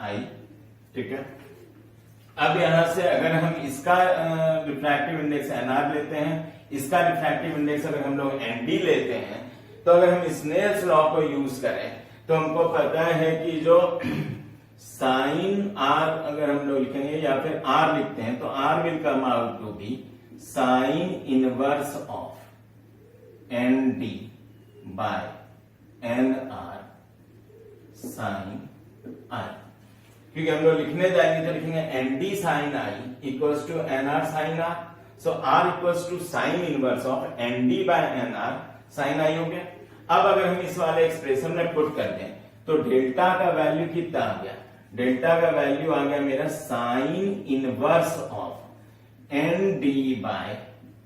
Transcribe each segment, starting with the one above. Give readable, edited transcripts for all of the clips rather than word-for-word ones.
आई, ठीक है। अब यहां से अगर हम इसका रिफ्रैक्टिव इंडेक्स एनआर लेते हैं, इसका रिफ्रैक्टिव इंडेक्स अगर हम लोग एनडी लेते हैं, तो अगर हम स्नेल्स लॉ को यूज करें तो हमको पता है कि जो साइन आर अगर हम लोग लिखेंगे या फिर आर लिखते हैं तो R will come out to be sine inverse of N D by N R sine I, क्योंकि हम लोग लिखने जाएंगे तो लिखेंगे N D sine I equals to N R sine R, so R equals to sine inverse of N D by N R sine I हो गया। अब अगर हम इस वाले एक्सप्रेशन में पुट कर दें तो डेल्टा का वैल्यू कितना आ गया, डेल्टा का वैल्यू आ गया मेरा sine inverse of N D by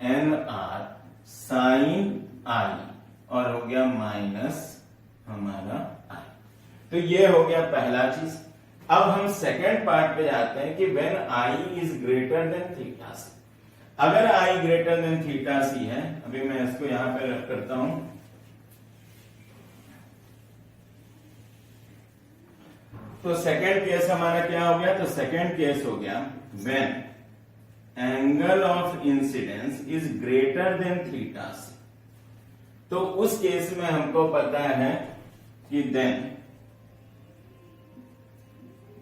N R sine I और हो गया माइनस हमारा आई। तो ये हो गया पहला चीज। अब हम सेकेंड पार्ट पे जाते हैं कि when I is greater than theta C. अगर I greater than theta C है, अभी मैं इसको यहां पे रख करता हूं, तो सेकेंड केस हमारा क्या हो गया, तो सेकेंड केस हो गया when angle of incidence is greater than theta C. तो उस केस में हमको पता है कि देन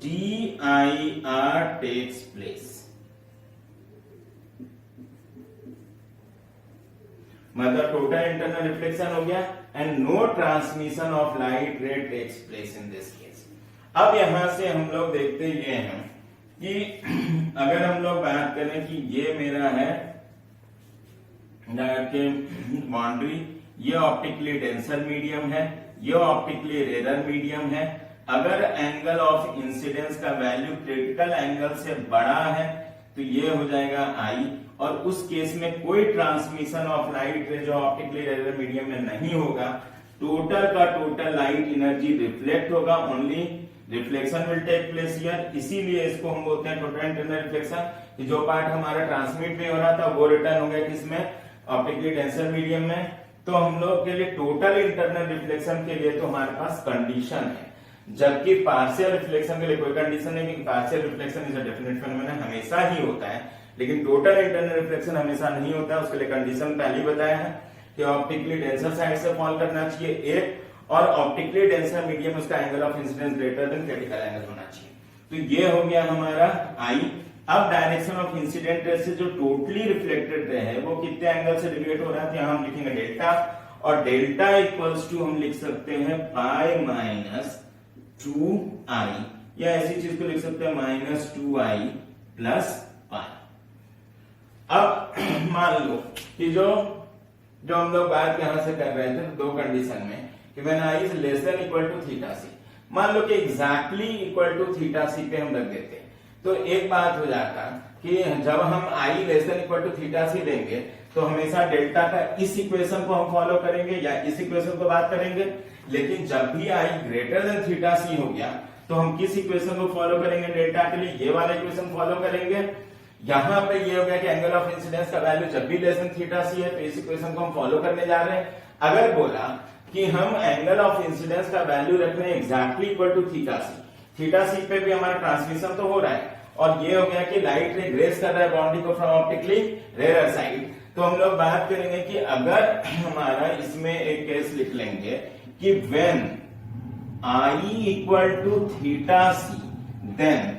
TIR takes place, मतलब टोटल इंटरनल रिफ्लेक्शन हो गया and no transmission of light ray takes place in this case. अब यहां से हम लोग देखते ये हैं कि अगर हम लोग बात करें कि ये मेरा है बाउंड्री, ये ऑप्टिकली डेंसर मीडियम है, ये ऑप्टिकली रेयर मीडियम है। अगर एंगल ऑफ इंसिडेंस का वैल्यू क्रिटिकल एंगल से बड़ा है तो ये हो जाएगा आई, और उस केस में कोई ट्रांसमिशन ऑफ लाइट रे जो ऑप्टिकली रेयर मीडियम में नहीं होगा, टोटल का टोटल लाइट एनर्जी रिफ्लेक्ट होगा, only reflection will take place here. इसीलिए इसको हम बोलते हैं टोटल इंटरनल रिफ्लेक्शन। जो पार्ट हमारा ट्रांसमिट नहीं हो रहा था वो रिटर्न हो गया किसमें, ऑप्टिकली डेंसर मीडियम में। तो हम लोग के लिए टोटल इंटरनल रिफ्लेक्शन के लिए तो हमारे पास कंडीशन है, जबकि पार्शियल रिफ्लेक्शन के लिए कोई कंडीशन नहीं, क्योंकि partial reflection is a definite phenomenon, हमेशा ही होता है, लेकिन टोटल इंटरनल रिफ्लेक्शन हमेशा नहीं होता है। उसके लिए कंडीशन पहले ही बताया है कि ऑप्टिकली डेंसर साइड से फॉल करना चाहिए एक, और ऑप्टिकली डेंसर मीडियम उसका angle of incidence greater than critical angle होना चाहिए। तो ये हो गया हमारा आई। अब डायरेक्शन ऑफ इंसिडेंट रे से जो टोटली रिफ्लेक्टेड रे है वो कितने एंगल से डिविएट हो रहा है, तो यहां हम लिखेंगे डेल्टा, और डेल्टा इक्वल्स टू हम लिख सकते हैं पाई माइनस 2i, या ऐसी चीज को लिख सकते हैं माइनस 2i प्लस पाई। अब मान लो कि जो हम लोग बात यहां से कर रहे थे दो कंडीशन में कि when i is less than equal to theta C, मान लो कि exactly equal to theta C पे हम रख देते तो एक बात हो जाता कि जब हम i less than equal to theta C लेंगे तो हमेशा डेल्टा का इस इक्वेशन को हम फॉलो करेंगे या इस इक्वेशन को बात करेंगे, लेकिन जब भी i ग्रेटर देन थीटा सी हो गया तो हम किस इक्वेशन को फॉलो करेंगे डेल्टा के लिए, ये वाला इक्वेशन फॉलो करेंगे। यहां पे ये हो गया कि एंगल ऑफ इंसिडेंस का वैल्यू जब भी लेस देन थीटा सी है तो इस इक्वेशन को हम फॉलो करने जा रहे हैं। अगर बोला कि हम एंगल ऑफ इंसिडेंस का वैल्यू रख रहे हैं exactly equal to theta C पे भी हमारा ट्रांसमिशन तो हो रहा है, और ये हो गया कि लाइट रे ग्रेस कर रहा है बाउंड्री को फ्रॉम ऑप्टिकली रेयर साइड। तो हम लोग बात करेंगे कि अगर हमारा इसमें एक केस लिख लेंगे कि when i equal to theta C then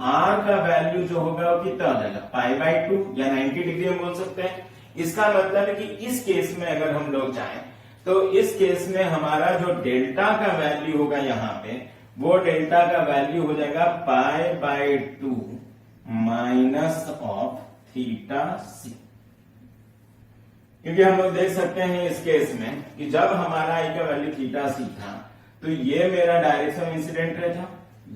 r का वैल्यू जो होगा वो कितना हो जाएगा, पाई बाई 2 या 90 डिग्री हम बोल सकते हैं। इसका मतलब है कि इस केस में अगर हम लोग चाहें तो इस केस में हमारा जो डेल्टा का वैल्यू होगा यहाँ पे, वो डेल्टा का वैल्यू हो जाएगा pi by 2 minus of theta C. क्योंकि हम लोग देख सकते हैं इस केस में कि जब हमारा आई का वैल्यू थीटा सी था तो ये मेरा डायरेक्शन ऑफ इंसिडेंट रे था,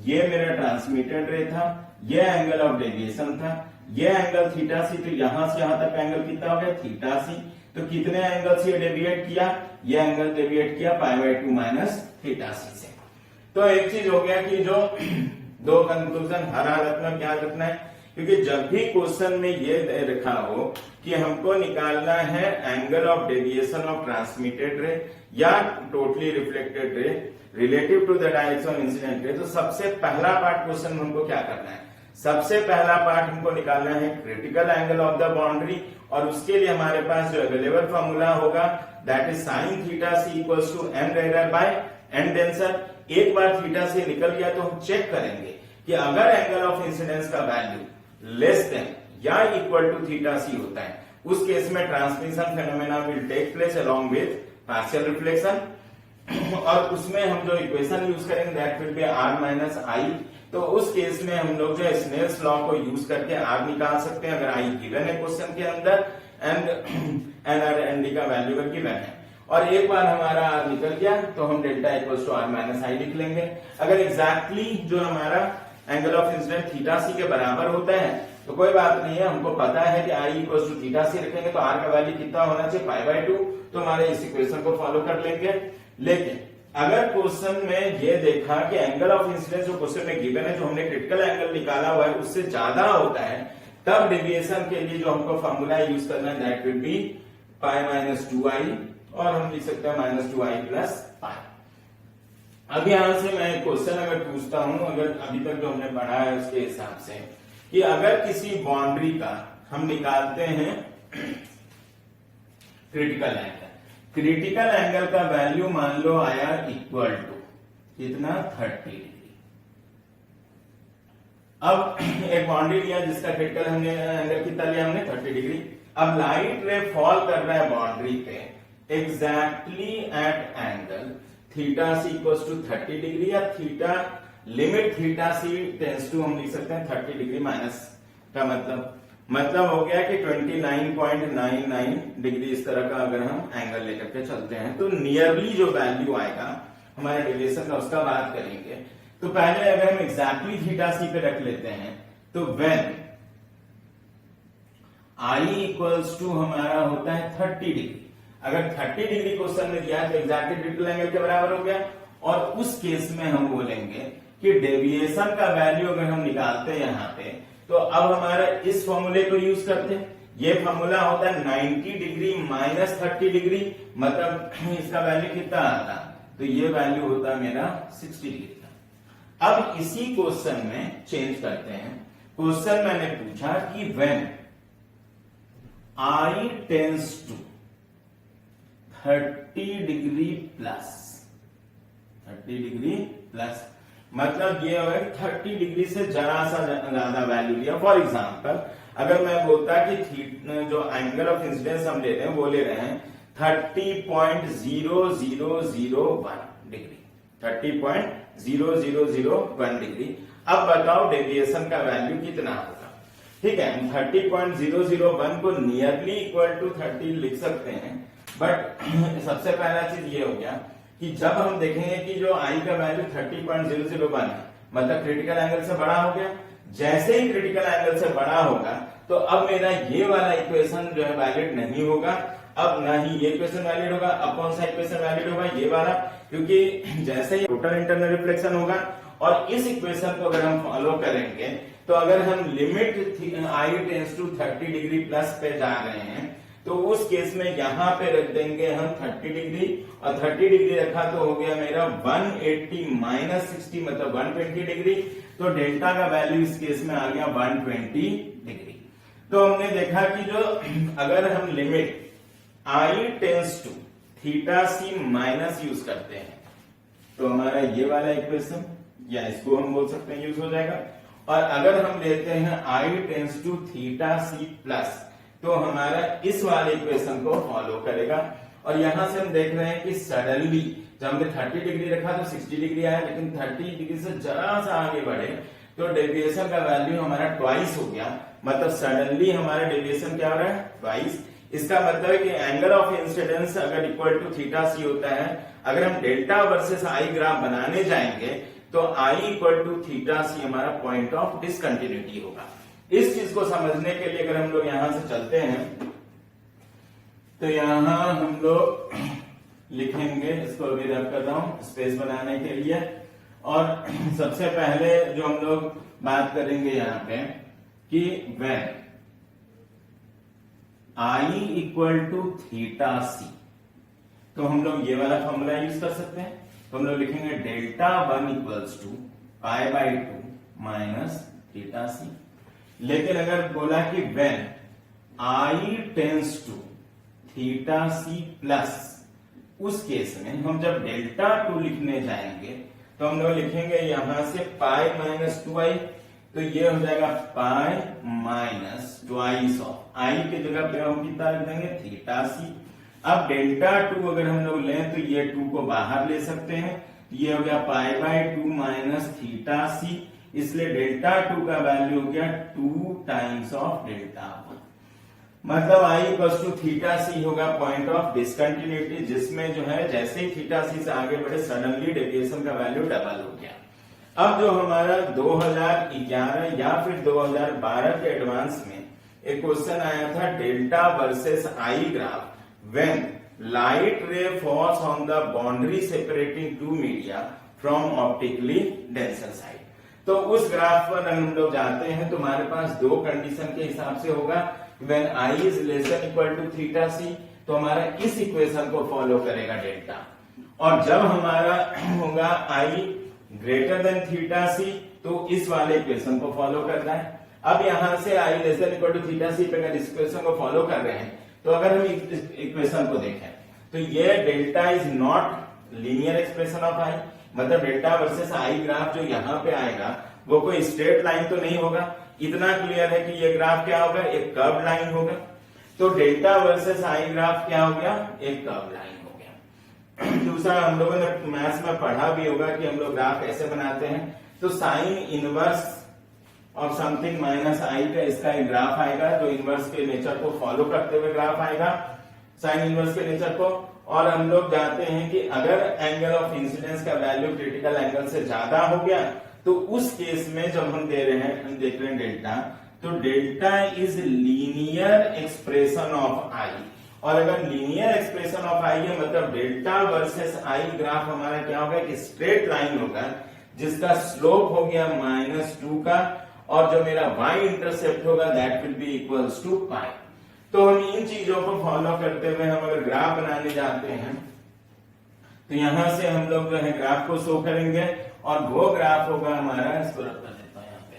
ये मेरा ट्रांसमिटेड रे था, ये एंगल ऑफ डेविएशन था, ये एंगल थीटा सी, तो यहां से यहां तक एंगल कितना हो गया थीटा सी। तो कितने एंगल से डेविएट किया, ये एंगल डेविएट किया पाई बाई 2 माइनस थीटा सी से। तो एक चीज हो गया कि जो दो कंक्लूजन हर हालत में क्या रखना है क्योंकि जब भी क्वेश्चन में ये लिखा हो कि हमको निकालना है angle of deviation of transmitted ray या totally reflected ray relative to the direction incident ray, तो सबसे पहला पार्ट क्वेश्चन में हमको क्या करना है, सबसे पहला पार्ट हमको निकालना है critical angle of the boundary, और उसके लिए हमारे पास जो अवेलेबल फॉर्मूला होगा that is sine theta C equals to N रेडियर बाय एन डेंसर। एक बार थीटा से निकल गया तो हम चेक करेंगे कि अगर एंगल ऑफ इंसिडेंस का वैल्यू लेस देन या इक्वल टू थीटा सी होता है, उस केस में transmission phenomena will take place along with partial reflection, और उसमें हम जो इक्वेशन यूज करेंगे that will be R minus I. तो उस केस में हम लोग जो है स्नेल्स लॉ को यूज करके आर निकाल सकते हैं अगर आई गिवन है क्वेश्चन के अंदर and n r and d का वैल्यू अगर गिवन है। और एक बार हमारा आर निकल गया तो हम delta equals to R minus I लिख लेंगे। अगर एग्जैक्टली जो हमारा angle of incident theta C के बराबर होता है तो कोई बात नहीं है, हमको पता है कि आई इक्वल्स टू थीटा सी रखेंगे तो आर का वैल्यू कितना होना चाहिए पाई बाय 2, तो हमारे इस इक्वेशन को फॉलो कर लेंगे। लेकिन अगर क्वेश्चन में ये देखा कि एंगल ऑफ इंसिडेंस जो क्वेश्चन में गिवन है, जो हमने क्रिटिकल एंगल निकाला हुआ है उससे ज्यादा होता है, तब डेविएशन के लिए जो हमको फॉर्मूला यूज करना है that will B pi minus 2i, और हम लिख सकते हैं माइनस 2i प्लस पाई। अब यहां से मैं क्वेश्चन अगर पूछता हूं, अगर अभी तक जो हमने पढ़ा है उसके हिसाब से, कि अगर किसी बाउंड्री का हम निकालते हैं क्रिटिकल एंगल, क्रिटिकल एंगल का वैल्यू मान लो आया इक्वल टू कितना 30 डिग्री। अब एक बाउंड्री लिया जिसका क्रिटिकल हमने एंगल कितना लिया हमने 30 डिग्री। अब लाइट रे फॉल कर रहा है बाउंड्री पे exactly at angle theta C equals to 30 degree, या theta limit theta C tends to हम लिख सकते हैं 30 डिग्री माइनस का मतलब हो गया कि 29.99 डिग्री इस तरह का अगर हम एंगल लेकर के चलते हैं तो नियरली जो वैल्यू आएगा हमारे डेविएशन का उसका बात करेंगे। तो पहले अगर हम एग्जैक्टली थीटा सी पे रख लेते हैं तो व्हेन आई इक्वल्स टू हमारा होता है 30 डिग्री, अगर 30 डिग्री क्वेश्चन में दिया तो एग्जैक्टली क्रिटिकल एंगल के बराबर हो गया, और उस केस में हम बोलेंगे कि डेविएशन का वैल्यू अगर हम निकालते हैं यहां पे तो अब हमारा इस फॉर्मूले को यूज करते हैं। ये फॉर्मूला होता है 90 डिग्री माइनस 30 डिग्री, मतलब इसका वैल्यू कितना आता, तो ये वैल्यू होता मेरा 60 डिग्री का। अब इसी क्वेश्चन में चेंज करते हैं। क्वेश्चन मैंने पूछा कि when i tends to 30 degree plus, 30 degree plus मतलब ये है 30 डिग्री से जरा सा ज्यादा वैल्यू लिया। फॉर एग्जांपल अगर मैं बोलता कि जो एंगल ऑफ इंसिडेंस हम ले रहे हैं वो ले रहे हैं 30.0001 डिग्री, 30.0001 डिग्री। अब बताओ डेविएशन का वैल्यू कितना होगा। ठीक है, हम 30.001 को नियरली इक्वल टू 30 लिख सकते हैं, बट सबसे पहला चीज ये हो गया कि जब हम देखेंगे कि जो आई का वैल्यू 30.001 है मतलब क्रिटिकल एंगल से बड़ा हो गया, जैसे ही क्रिटिकल एंगल से बड़ा होगा तो अब मेरा ये वाला इक्वेशन जो है वैलिड नहीं होगा। अब ना ही ये इक्वेशन वैलिड होगा, अब कौन सा इक्वेशन वैलिड होगा, ये वाला, क्योंकि जैसे ही टोटल इंटरनल रिफ्लेक्शन होगा और इस इक्वेशन को अगर हम फॉलो करेंगे तो अगर हम limit i tends to 30 degree plus पे जा रहे हैं तो उस केस में यहां पे रख देंगे हम 30 डिग्री, और 30 डिग्री रखा तो हो गया मेरा 180 माइनस 60 मतलब 120 डिग्री। तो डेल्टा का वैल्यू इस केस में आ गया 120 डिग्री। तो हमने देखा कि जो अगर हम limit i tends to theta C minus use करते हैं तो हमारा ये वाला इक्वेशन या इसको हम बोल सकते हैं यूज हो जाएगा, और अगर हम लेते हैं I tends to theta C plus तो हमारा इस वाले इक्वेशन को फॉलो करेगा। और यहां से हम देख रहे हैं कि सडनली जब हमने 30 डिग्री रखा तो 60 डिग्री आया, लेकिन 30 डिग्री से जरा सा आगे बढ़े तो डेविएशन का वैल्यू हमारा ट्वाइस हो गया, मतलब सडनली हमारा डेविएशन क्या हो रहा है ट्वाइस। इसका मतलब है कि एंगल ऑफ इंसिडेंस अगर इक्वल टू थीटा सी होता है, अगर हम डेल्टा वर्सेस आई ग्राफ बनाने जाएंगे तो आई इक्वल टू थीटा सी हमारा पॉइंट ऑफ डिसकंटिन्यूटी होगा। इस चीज को समझने के लिए अगर हम लोग यहां से चलते हैं तो यहां हम लोग लिखेंगे, इसको अभी रब कर रहा हूं स्पेस बनाने के लिए। और सबसे पहले जो हम लोग बात करेंगे यहाँ पे कि when I equal to theta C, तो हम लोग ये वाला फॉर्मूला यूज कर सकते हैं। तो हम लोग लिखेंगे delta 1 equals to π/2 minus theta C. लेकिन अगर बोला कि when I tends to theta C plus, उस केस में हम जब डेल्टा 2 लिखने जाएंगे तो हम लोग लिखेंगे यहां से पाई माइनस 2i, तो ये हो जाएगा पाई माइनस ट्वाइस ऑफ आई की जगह पे हम कितना लिख देंगे थीटा सी। अब डेल्टा 2 अगर हम लोग लें तो ये 2 को बाहर ले सकते हैं, तो ये हो गया π/2 माइनस थीटा सी, इसलिए डेल्टा 2 का वैल्यू हो गया 2 टाइम्स ऑफ डेल्टा 1। मतलब I इक्वल्स टू थीटा सी होगा पॉइंट ऑफ डिसकंटिन्यूटी, जिसमें जो है जैसे ही थीटा सी से आगे बढ़े सडनली डेविएशन का वैल्यू डबल हो गया। अब जो हमारा 2011 या फिर 2012 के एडवांस में एक क्वेश्चन आया था delta versus i graph when light ray falls on the boundary separating two media from optically denser side. तो उस ग्राफ पर हम लोग जाते हैं तो हमारे पास दो कंडीशन के हिसाब से होगा, when I is less than equal to theta C, तो हमारा इस इक्वेशन को फॉलो करेगा डेल्टा, और जब हमारा होगा I greater than theta C तो इस वाले इक्वेशन को फॉलो करना है। अब यहां से I less than equal to theta C पे अगर इस इक्वेशन को फॉलो कर रहे हैं तो अगर हम इस इक्वेशन को देखें तो ये delta is not linear expression of I, मतलब डेल्टा वर्सेस I ग्राफ जो यहाँ पे आएगा वो कोई स्ट्रेट लाइन तो नहीं होगा। इतना क्लियर है कि ये ग्राफ क्या होगा, एक कर्व लाइन होगा। तो डेल्टा वर्सेस I ग्राफ क्या हो गया, एक कर्व लाइन हो गया। दूसरा हम लोगों ने मैथ्स में पढ़ा भी होगा कि हम लोग ग्राफ कैसे बनाते हैं, तो sign inverse of something minus I का इसका एक ग्राफ आएगा जो इनवर्स के नेचर को फॉलो करते हुए ग्राफ आएगा, साइन इनवर्स के नेचर को। और हम लोग जानते हैं कि अगर एंगल ऑफ इंसिडेंस का वैल्यू क्रिटिकल एंगल से ज्यादा हो गया तो उस केस में जब हम दे रहे हैं, हम देख रहे हैं डेल्टा, तो delta is linear expression of I, और अगर लीनियर एक्सप्रेशन ऑफ I है मतलब डेल्टा वर्सेस I ग्राफ हमारा क्या होगा कि स्ट्रेट लाइन होगा जिसका स्लोप हो गया -2 का, और जो मेरा y इंटरसेप्ट होगा that will be equals to pi. तो हम इन चीजों को फॉलो करते हुए हम अगर ग्राफ बनाने जाते हैं तो यहां से हम लोग जो है ग्राफ को शो करेंगे, और वो ग्राफ होगा हमारा, इसको रख देता हूं यहां पे,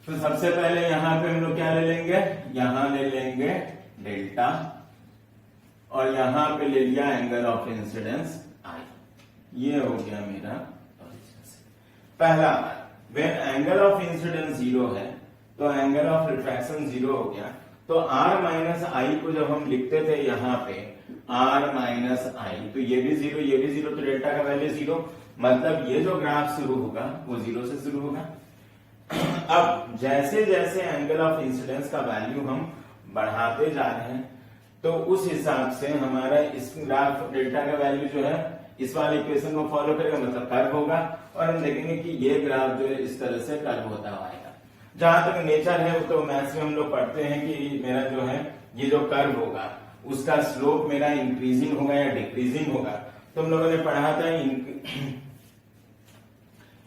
तो सबसे पहले यहां पे हम लोग क्या ले लेंगे, यहां ले लेंगे डेल्टा, और यहां पे ले लिया एंगल ऑफ इंसिडेंस I। ये हो गया मेरा पहला। व्हेन एंगल ऑफ इंसिडेंस 0 है तो एंगल ऑफ रिफ्रैक्शन 0 हो गया। तो R माइनस आई को जब हम लिखते थे यहाँ पे R माइनस आई, तो ये भी 0 ये भी 0, तो डेल्टा का वैल्यू 0, मतलब ये जो ग्राफ शुरू होगा वो 0 से शुरू होगा। अब जैसे जैसे एंगल ऑफ इंसिडेंस का वैल्यू हम बढ़ाते जा रहे हैं तो उस हिसाब से हमारा इस ग्राफ डेल्टा का वैल्यू जो है इस वाले इक्वेशन को फॉलो करेगा, मतलब कर्व होगा, और हम देखेंगे कि ये ग्राफ जो है इस तरह से कर्व होता आएगा। जहां तक नेचर है वो तो मैथ्स में हम लोग पढ़ते हैं कि मेरा जो है ये जो कर्व होगा उसका स्लोप मेरा इंक्रीजिंग होगा या डिक्रीजिंग होगा। तो हम लोगों ने पढ़ा था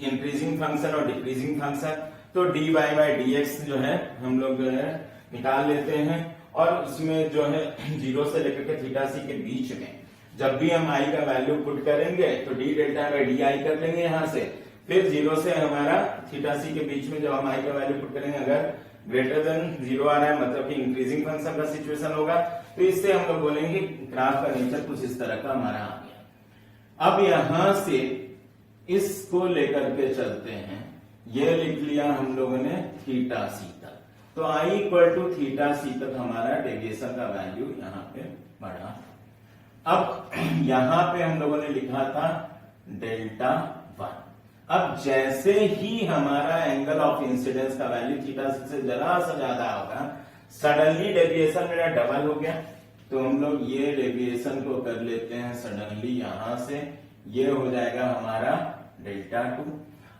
इंक्रीजिंग फंक्शन और डिक्रीजिंग फंक्शन। तो dy/dx जो है हम लोग जो है निकाल लेते हैं, और उसमें जो है 0 से लेकर के थीटा सी के बीच में जब भी हम I का वैल्यू पुट करेंगे तो d delta by D I कर लेंगे यहां से, फिर 0 से हमारा थीटा सी के बीच में जब हम I का वैल्यू पुट करेंगे अगर ग्रेटर देन 0 आ रहा है मतलब कि इंक्रीजिंग फंक्शन का सिचुएशन होगा, तो इससे हम लोग बोलेंगे ग्राफ का नेचर कुछ इस तरह का हमारा आ गया। अब यहां से इसको लेकर के चलते हैं, ये लिख लिया हम लोगों ने थीटा सी तक, तो I इक्वल टू थीटा सी तक हमारा डेविएशन का वैल्यू यहाँ पे बढ़ा। अब यहां पे हम लोगों ने लिखा था डेल्टा 1। अब जैसे ही हमारा एंगल ऑफ इंसिडेंस का वैल्यू थीटा से जरा सा ज्यादा होगा, सडनली डेविएशन मेरा डबल हो गया, तो हम लोग ये डेविएशन को कर लेते हैं सडनली यहां से, ये हो जाएगा हमारा डेल्टा 2,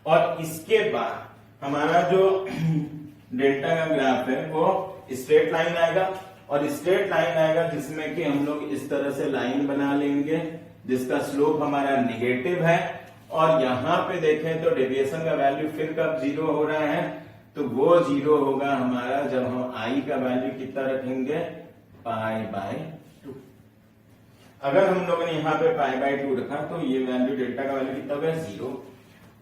और इसके बाद हमारा जो डेल्टा का ग्राफ है वो स्ट्रेट लाइन आएगा, और स्ट्रेट लाइन आएगा जिसमें कि हम लोग इस तरह से लाइन बना लेंगे जिसका स्लोप हमारा निगेटिव है, और यहां पे देखें तो डेविएशन का वैल्यू फिर कब जीरो हो रहा है, तो वो जीरो होगा हमारा जब हम आई का वैल्यू कितना रखेंगे, पाई बाय 2। अगर हम लोगों ने यहाँ पे पाई बाय 2 रखा तो ये वैल्यू डेल्टा का वैल्यू कितना हो गया, 0।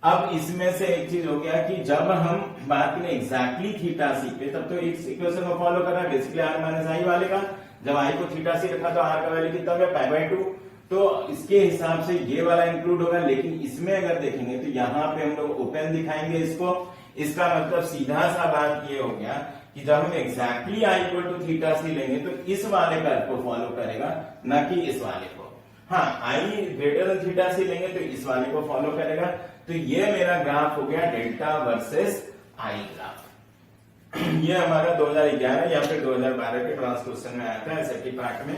अब इसमें से एक चीज हो गया कि जब हम बात करें एग्जैक्टली थीटा सी पे, तब तो एक इक्वेशन को फॉलो कर रहा है बेसिकली आर माइनस आई वाले का। जब आई को थीटा सी रखा तो आर का वैल्यू कितना हो गया, पाई बाय 2। तो इसके हिसाब से ये वाला इंक्लूड होगा, लेकिन इसमें अगर देखेंगे तो यहाँ पे हम लोग ओपन दिखाएंगे इसको। इसका मतलब सीधा सा बात ये हो गया कि जब हम exactly I equal to theta C लेंगे तो इस वाले कर्व को फॉलो करेगा, न कि इस वाले को। हाँ, आई ग्रेटर देन थीटा सी लेंगे तो इस वाले को फॉलो करेगा। तो ये मेरा ग्राफ हो गया डेल्टा वर्सेस आई ग्राफ। ये हमारा 2011 या फिर 2012 के ट्रांस क्वेश्चन में आया था एसएटी पार्ट में,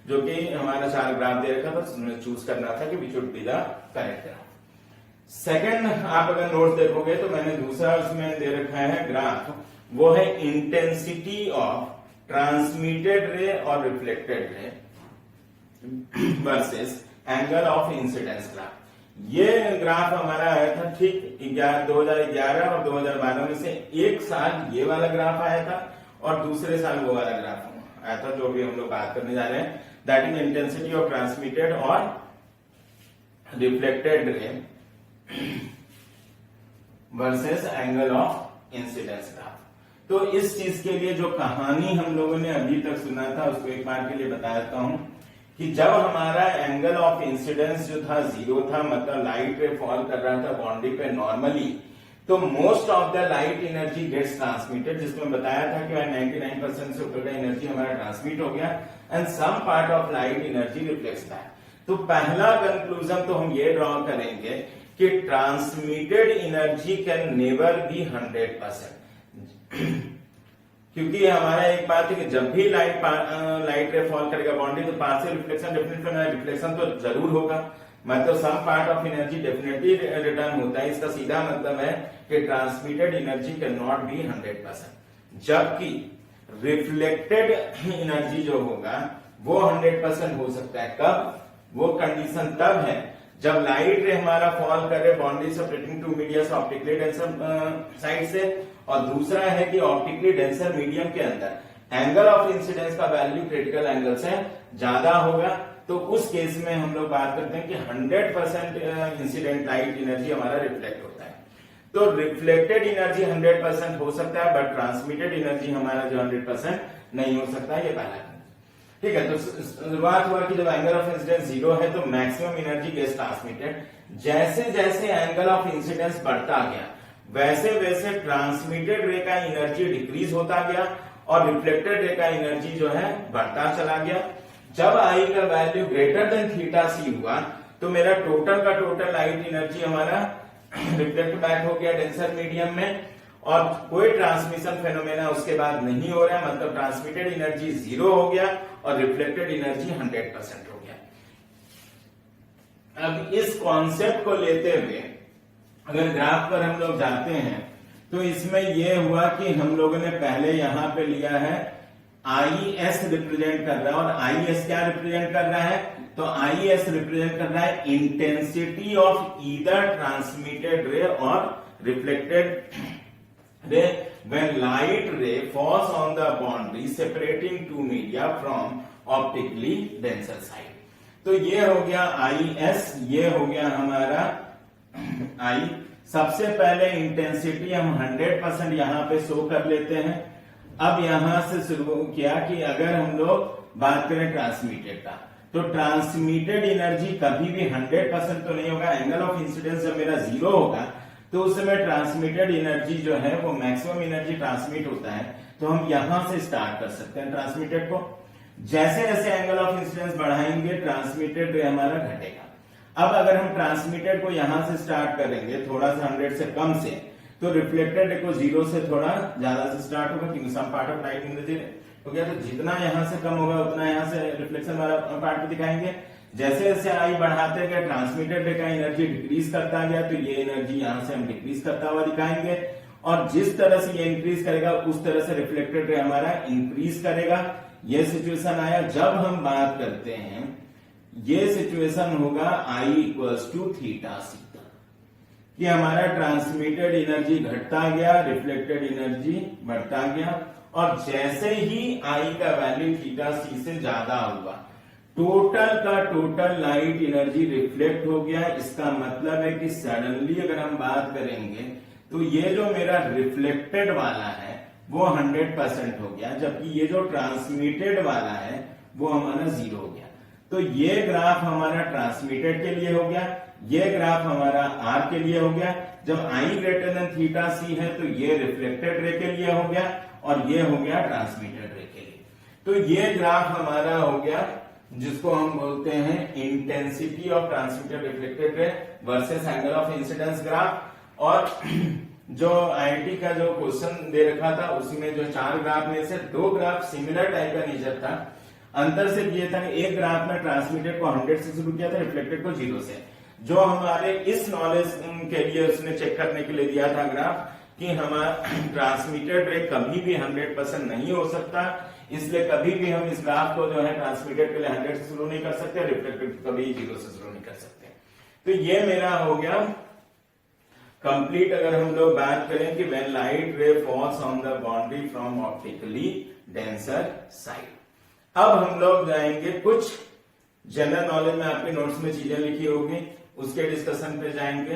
जो कि हमारा 4 ग्राफ दे रखा था, उसमें चूज करना था कि which would be the correct graph. Second, आप अगर नोट देखोगे तो मैंने दूसरा उसमें दे रखा है ग्राफ, वो है इंटेंसिटी ऑफ ट्रांसमिटेड रे और reflected ray versus angle of incidence graph. ये ग्राफ हमारा आया था ठीक 2011 और 2012 में से एक साल ये वाला ग्राफ आया था और दूसरे साल वो वाला ग्राफ आया था जो भी हम लोग बात करने जा रहे हैं, that is intensity of transmitted और reflected ray versus angle of incidence graph. तो इस चीज के लिए जो कहानी हम लोगों ने अभी तक सुना था उसको एक बार के लिए बता देता हूं कि जब हमारा एंगल ऑफ इंसिडेंस जो था 0 था, मतलब लाइट रे फॉल कर रहा था बाउंड्री पे नॉर्मली, तो most of the light energy gets transmitted, जिसमें बताया था कि 99% से ऊपर का एनर्जी हमारा ट्रांसमिट हो गया and some part of light energy reflects back. तो पहला कंक्लूजन तो हम ये ड्रॉ करेंगे कि transmitted energy can never be 100%, क्योंकि हमारा एक बात है कि जब भी लाइट रे फॉल करेगा बाउंड्री तो पार्शियल रिफ्लेक्शन डेफिनेटली रिफ्लेक्शन तो जरूर होगा, मतलब some part of energy definitely return होता है। इसका सीधा मतलब है कि transmitted energy can not be 100%, जबकि रिफ्लेक्टेड एनर्जी जो होगा वो 100% हो सकता है। कब? वो कंडीशन तब है जब लाइट रे हमारा फॉल करे boundary separating two medium optically denser side से, और दूसरा है कि ऑप्टिकली डेंसर मीडियम के अंदर एंगल ऑफ इंसिडेंस का वैल्यू क्रिटिकल एंगल से ज्यादा होगा। तो उस केस में हम लोग बात करते हैं कि 100% इंसिडेंट लाइट एनर्जी हमारा रिफ्लेक्ट होता है। तो रिफ्लेक्टेड एनर्जी 100% हो सकता है, बट ट्रांसमिटेड एनर्जी हमारा जो 100% नहीं हो सकता, ये पहला। ठीक है, तो शुरुआत हुआ कि जब एंगल ऑफ इंसिडेंस 0 है तो मैक्सिमम एनर्जी गेट्स ट्रांसमिटेड। जैसे जैसे एंगल ऑफ इंसिडेंस बढ़ता गया वैसे वैसे ट्रांसमिटेड रे का एनर्जी डिक्रीज होता गया और रिफ्लेक्टेड रे का एनर्जी जो है बढ़ता चला गया। जब आई का वैल्यू ग्रेटर देन थीटा सी हुआ तो मेरा टोटल का टोटल लाइट एनर्जी हमारा रिफ्लेक्ट बैक हो गया डेंसर मीडियम में, और कोई ट्रांसमिशन फेनोमेना उसके बाद नहीं हो रहा है, मतलब ट्रांसमिटेड एनर्जी 0 हो गया और रिफ्लेक्टेड एनर्जी 100% हो गया। अब इस कॉन्सेप्ट को लेते हुए अगर ग्राफ पर हम लोग जाते हैं तो इसमें यह हुआ कि हम लोगों ने पहले यहां पे लिया है आई एस रिप्रेजेंट कर रहा है, और आई एस क्या रिप्रेजेंट कर रहा है, तो आई एस रिप्रेजेंट कर रहा है इंटेंसिटी ऑफ ईदर ट्रांसमिटेड रे और रिफ्लेक्टेड रे when light ray falls on the boundary separating two media from optically denser side। तो ये हो गया आई एस, ये हो गया हमारा आई। सबसे पहले इंटेंसिटी हम 100% यहां पे शो कर लेते हैं। अब यहां से शुरू किया कि अगर हम लोग बात करें ट्रांसमिटेड का, तो ट्रांसमिटेड एनर्जी कभी भी 100% तो नहीं होगा। एंगल ऑफ इंसिडेंस जब मेरा 0 होगा तो उस समय ट्रांसमिटेड एनर्जी जो है वो मैक्सिमम एनर्जी ट्रांसमिट होता है। तो हम यहां से स्टार्ट कर सकते हैं ट्रांसमिटेड को। जैसे जैसे एंगल ऑफ इंसिडेंस बढ़ाएंगे ट्रांसमिटेड रे हमारा घटेगा। अब अगर हम ट्रांसमिटेड को यहां से स्टार्ट करेंगे थोड़ा सा 100 से कम से, तो रिफ्लेक्टेड रे को 0 से थोड़ा ज्यादा से स्टार्ट होगा, क्योंकि some part of light energy हो गया। तो जितना यहां से कम होगा उतना यहां से रिफ्लेक्शन वाला पार्ट को दिखाएंगे। जैसे जैसे आई बढ़ाते गए ट्रांसमिटेड रे का एनर्जी डिक्रीज करता गया, तो ये एनर्जी यहां से हम डिक्रीज करता हुआ दिखाएंगे, और जिस तरह से ये इंक्रीज करेगा उस तरह से रिफ्लेक्टेड रे हमारा इंक्रीज करेगा। ये सिचुएशन आया। जब हम बात करते हैं, ये सिचुएशन होगा I इक्वल्स टू थीटा सी तक, कि हमारा ट्रांसमिटेड एनर्जी घटता गया, रिफ्लेक्टेड एनर्जी बढ़ता गया, और जैसे ही I का वैल्यू थीटा सी से ज्यादा हुआ, टोटल का टोटल लाइट एनर्जी रिफ्लेक्ट हो गया। इसका मतलब है कि सडनली अगर हम बात करेंगे तो ये जो मेरा रिफ्लेक्टेड वाला है वो 100% हो गया, जबकि ये जो ट्रांसमिटेड वाला है वो हमारा 0 हो गया। तो ये ग्राफ हमारा ट्रांसमिटेड के लिए हो गया, ये ग्राफ हमारा R के लिए हो गया। जब I greater than theta C है तो ये रिफ्लेक्टेड रे के लिए हो गया, और ये हो गया ट्रांसमिटेड रे के लिए। तो ये ग्राफ हमारा हो गया जिसको हम बोलते हैं intensity of transmitted reflected ray versus angle of incidence graph. और जो आईआईटी का जो क्वेश्चन दे रखा था उसमें जो 4 ग्राफ में से 2 ग्राफ सिमिलर टाइप का नेचर था। अंतर से ये था कि एक ग्राफ में ट्रांसमिटेड को 100 से शुरू किया था, रिफ्लेक्टेड को 0 से। जो हमारे इस नॉलेज के लिए उसने चेक करने के लिए दिया था ग्राफ कि हमारा ट्रांसमिटेड रे कभी भी 100% नहीं हो सकता, इसलिए कभी भी हम इस ग्राफ को जो है ट्रांसमिटेड के लिए 100 से शुरू नहीं कर सकते, रिफ्लेक्टेड कभी 0 से शुरू नहीं कर सकते। तो ये मेरा हो गया कंप्लीट। अगर हम लोग बात करें कि when light ray falls on the boundary from optically denser side. अब हम लोग जाएंगे कुछ जनरल नॉलेज में, आपके नोट्स में चीजें लिखी होगी, उसके डिस्कशन पे जाएंगे।